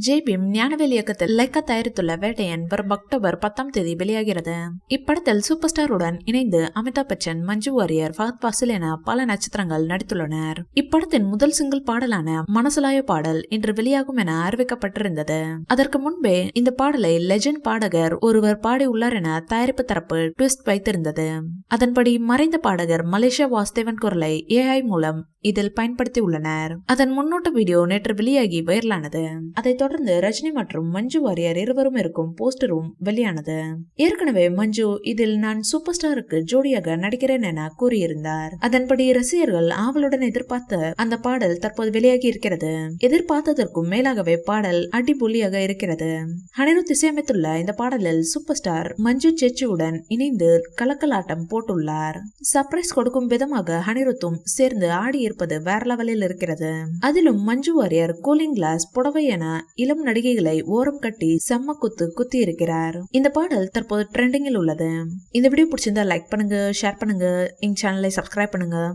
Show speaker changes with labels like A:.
A: ஜெய்பீம் ஞானவேல் இயக்கத்தில் லைக்கா தயாரித்துள்ள வேட்டையன் வரும் அக்டோபர் 10ஆம் தேதி வெளியாகிறது. இப்படத்தில் சூப்பர் ஸ்டாருடன் இணைந்து அமிதாப் பச்சன், மஞ்சு வாரியர், ஃபஹத் ஃபாசில் என பல நட்சத்திரங்கள் நடித்துள்ளனர். இப்படத்தின் முதல் சிங்கிள் பாடலான மனசுலாய பாடல் இன்று வெளியாகும் என அறிவிக்கப்பட்டிருந்தது. அதற்கு முன்பே இந்த பாடலை லெஜெண்ட் பாடகர் ஒருவர் பாடியுள்ளார் என தயாரிப்பு தரப்பு ட்விஸ்ட் வைத்திருந்தது. அதன்படி மறைந்த பாடகர் மலேசியா வாசுதேவன் குரலை AI மூலம் இதில் பயன்படுத்தி உள்ளனர். அதன் முன்னோட்ட வீடியோ நேற்று வெளியாகி வைரலானது. அதைத் தொடர்ந்து ரஜினி மற்றும் மஞ்சு வாரியர் இருவரும் இருக்கும் போஸ்டரும் வெளியானது. ஏற்கனவே மஞ்சு இதில் நான் சூப்பர் ஸ்டாருக்கு ஜோடியாக நடிக்கிறேன் என கூறியிருந்தார். அதன்படி ரசிகர்கள் ஆவலுடன் எதிர்பார்த்த அந்த பாடல் தற்போது வெளியாகி இருக்கிறது. எதிர்பார்த்ததற்கும் மேலாகவே பாடல் அடிபொலியாக இருக்கிறது. அனிருத் இசையமைத்துள்ள இந்த பாடலில் சூப்பர் ஸ்டார் மஞ்சு சேச்சியுடன் இணைந்து கலக்கலாட்டம் போட்டுள்ளார். சர்ப்ரைஸ் கொடுக்கும் விதமாக அனிருத்தும் சேர்ந்து ஆடி இருப்பது வேற லெவலில் இருக்கிறது. அதிலும் மஞ்சு வாரியர் கூலிங் கிளாஸ், புடவை என இளம் நடிகைகளை ஓரம் கட்டி செம்ம குத்தி இருக்கிறார். இந்த பாடல் தற்போது ட்ரெண்டிங்கில் உள்ளது. இந்த வீடியோ பிடிச்சிருந்தா லைக் பண்ணுங்க, ஷேர் பண்ணுங்க, எங்க சேனலை சப்ஸ்கிரைப் பண்ணுங்க.